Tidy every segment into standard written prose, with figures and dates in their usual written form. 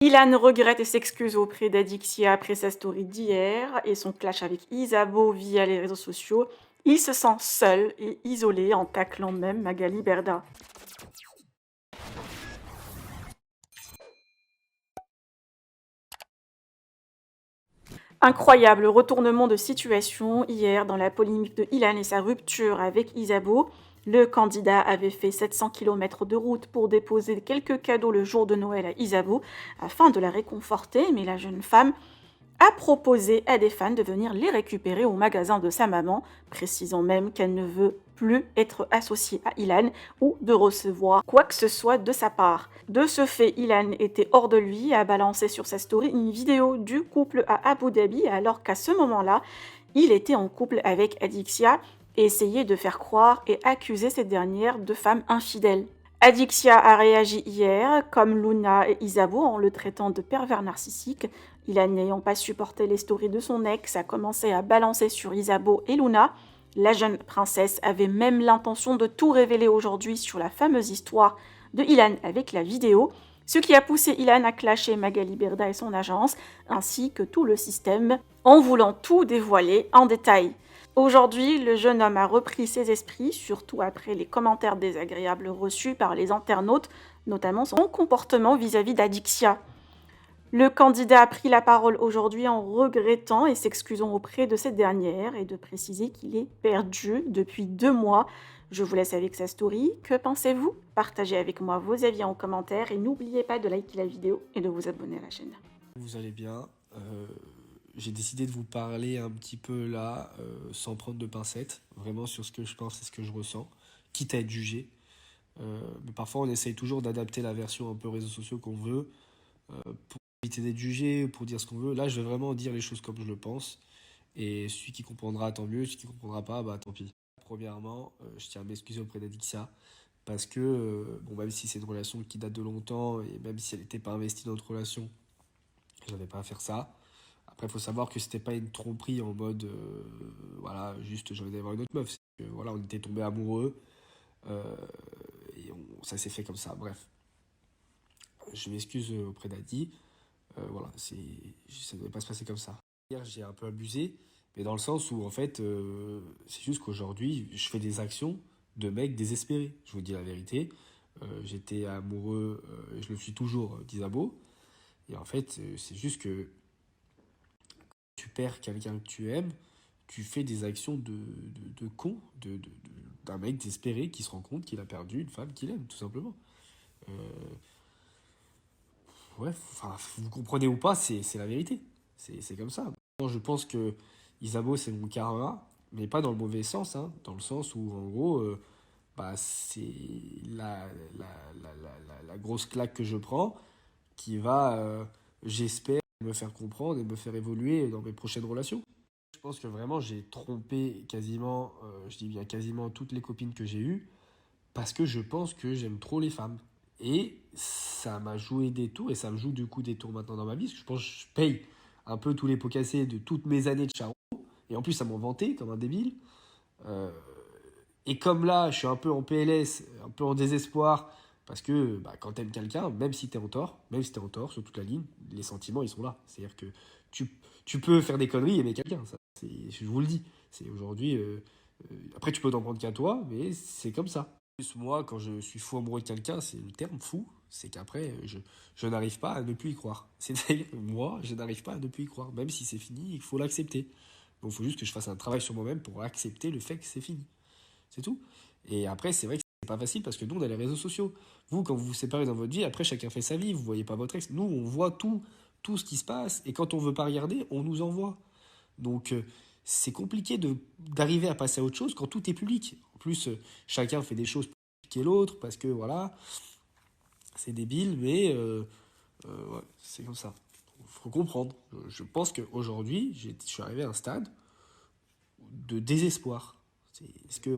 Ilan regrette et s'excuse auprès d'Adixia après sa story d'hier et son clash avec Isabeau via les réseaux sociaux. Il se sent seul et isolé en taclant même Magali Berda. Incroyable retournement de situation hier dans la polémique de Ilan et sa rupture avec Isabeau. Le candidat avait fait 700 km de route pour déposer quelques cadeaux le jour de Noël à Isabeau afin de la réconforter, mais la jeune femme a proposé à des fans de venir les récupérer au magasin de sa maman, précisant même qu'elle ne veut plus être associée à Ilan ou de recevoir quoi que ce soit de sa part. De ce fait, Ilan était hors de lui et a balancé sur sa story une vidéo du couple à Abu Dhabi alors qu'à ce moment-là, il était en couple avec Adixia et essayait de faire croire et accuser cette dernière de femme infidèle. Adixia a réagi hier, comme Luna et Isabeau, en le traitant de pervers narcissique. Ilan n'ayant pas supporté les stories de son ex, a commencé à balancer sur Isabeau et Luna. La jeune princesse avait même l'intention de tout révéler aujourd'hui sur la fameuse histoire de Ilan avec la vidéo, ce qui a poussé Ilan à clasher Magali Berda et son agence, ainsi que tout le système, en voulant tout dévoiler en détail. Aujourd'hui, le jeune homme a repris ses esprits, surtout après les commentaires désagréables reçus par les internautes, notamment son comportement vis-à-vis d'Adixia. Le candidat a pris la parole aujourd'hui en regrettant et s'excusant auprès de cette dernière et de préciser qu'il est perdu depuis 2 mois. Je vous laisse avec sa story. Que pensez-vous? Partagez avec moi vos avis en commentaire et n'oubliez pas de liker la vidéo et de vous abonner à la chaîne. Vous allez bien. J'ai décidé de vous parler un petit peu là, sans prendre de pincettes, vraiment sur ce que je pense et ce que je ressens, quitte à être jugé. Mais parfois, on essaye toujours d'adapter la version un peu réseaux sociaux qu'on veut, pour éviter d'être jugé, pour dire ce qu'on veut. Là, je vais vraiment dire les choses comme je le pense. Et celui qui comprendra, tant mieux. Celui qui comprendra pas, bah tant pis. Premièrement, je tiens à m'excuser auprès d'Adixia. Parce que, bon, même si c'est une relation qui date de longtemps, et même si elle n'était pas investie dans notre relation, j'avais pas à faire ça. Après, il faut savoir que c'était pas une tromperie en mode, voilà, juste j'ai envie d'avoir une autre meuf. C'est que, voilà, on était tombés amoureux euh, et ça s'est fait comme ça. Bref, je m'excuse auprès d'Adi. Voilà, ça ne devait pas se passer comme ça. Hier, j'ai un peu abusé, mais dans le sens où, en fait, c'est juste qu'aujourd'hui, je fais des actions de mec désespéré. Je vous dis la vérité. J'étais amoureux, je le suis toujours d'Isabeau. Et en fait, c'est juste que tu perds quelqu'un que tu aimes, tu fais des actions de con, d'un mec désespéré qui se rend compte qu'il a perdu une femme qu'il aime, tout simplement. Euh, ouais, enfin, vous comprenez ou pas, c'est la vérité. C'est comme ça. Je pense que Isabeau, c'est mon karma, mais pas dans le mauvais sens, hein, dans le sens où, en gros, bah, c'est la, la grosse claque que je prends qui va, j'espère, me faire comprendre et me faire évoluer dans mes prochaines relations. Je pense que vraiment j'ai trompé quasiment, je dis bien quasiment toutes les copines que j'ai eues parce que je pense que j'aime trop les femmes. Et ça m'a joué des tours et ça me joue du coup des tours maintenant dans ma vie parce que je pense que je paye un peu tous les pots cassés de toutes mes années de charron. Et en plus, ça m'en vantait comme un débile. Euh, et comme là, je suis un peu en PLS, un peu en désespoir, parce que bah, quand t'aimes quelqu'un, même si t'es en tort, même si t'es en tort sur toute la ligne, les sentiments ils sont là. C'est-à-dire que tu, tu peux faire des conneries et aimer quelqu'un, ça, je vous le dis. C'est aujourd'hui. Après, tu peux t'en prendre qu'à toi, mais c'est comme ça. Plus moi, quand je suis fou amoureux de quelqu'un, c'est le terme fou, c'est qu'après, je n'arrive pas à ne plus y croire. C'est-à-dire, moi, je n'arrive pas à ne plus y croire. Même si c'est fini, il faut l'accepter. Donc, il faut juste que je fasse un travail sur moi-même pour accepter le fait que c'est fini. C'est tout. Et après, c'est vrai que c'est pas facile parce que nous, on a les réseaux sociaux. Vous, quand vous vous séparez dans votre vie, après, chacun fait sa vie. Vous voyez pas votre ex. Nous, on voit tout ce qui se passe. Et quand on veut pas regarder, on nous envoie. Donc, c'est compliqué d'arriver à passer à autre chose quand tout est public. En plus, chacun fait des choses pour critiquer l'autre parce que, voilà, c'est débile, mais ouais, c'est comme ça. Il faut comprendre. Je pense qu'aujourd'hui, je suis arrivé à un stade de désespoir. Ce que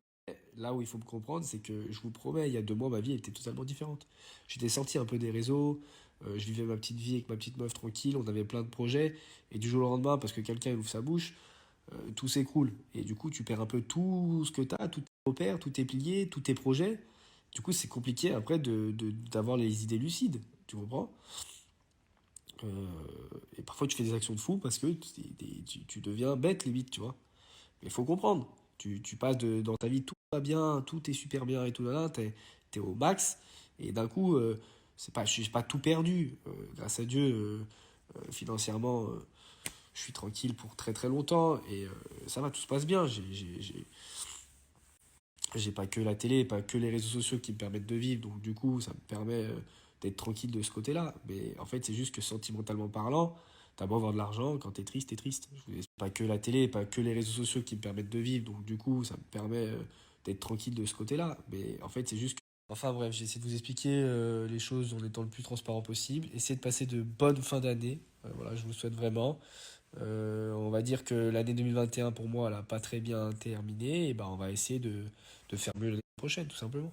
là où il faut me comprendre, c'est que je vous promets, il y a 2 mois, ma vie était totalement différente. J'étais sorti un peu des réseaux, je vivais ma petite vie avec ma petite meuf tranquille, on avait plein de projets, et du jour au lendemain, parce que quelqu'un ouvre sa bouche, tout s'écroule. Et du coup, tu perds un peu tout ce que tu as, tous tes repères, tous tes piliers, tous tes projets. Du coup, c'est compliqué après d'avoir les idées lucides, tu comprends? Euh, et parfois, tu fais des actions de fou parce que tu deviens bête, limite, tu vois. Mais il faut comprendre. Tu passes dans ta vie, tout va bien, tout est super bien et tout, là, t'es au max. Et d'un coup, je suis pas tout perdu. Grâce à Dieu, financièrement, je suis tranquille pour très très longtemps. Et ça va, tout se passe bien. J'ai pas que la télé, pas que les réseaux sociaux qui me permettent de vivre. Donc du coup, ça me permet d'être tranquille de ce côté-là. Mais en fait, c'est juste que sentimentalement parlant, t'as beau avoir de l'argent, quand t'es triste, t'es triste. Pas que la télé, pas que les réseaux sociaux qui me permettent de vivre. Donc du coup, ça me permet d'être tranquille de ce côté-là. Mais en fait, c'est juste que... Enfin bref, j'ai essayé de vous expliquer les choses en étant le plus transparent possible. Essayez de passer de bonnes fins d'année. Voilà, je vous le souhaite vraiment. On va dire que l'année 2021 pour moi, elle n'a pas très bien terminé. Et ben, on va essayer de faire mieux l'année prochaine, tout simplement.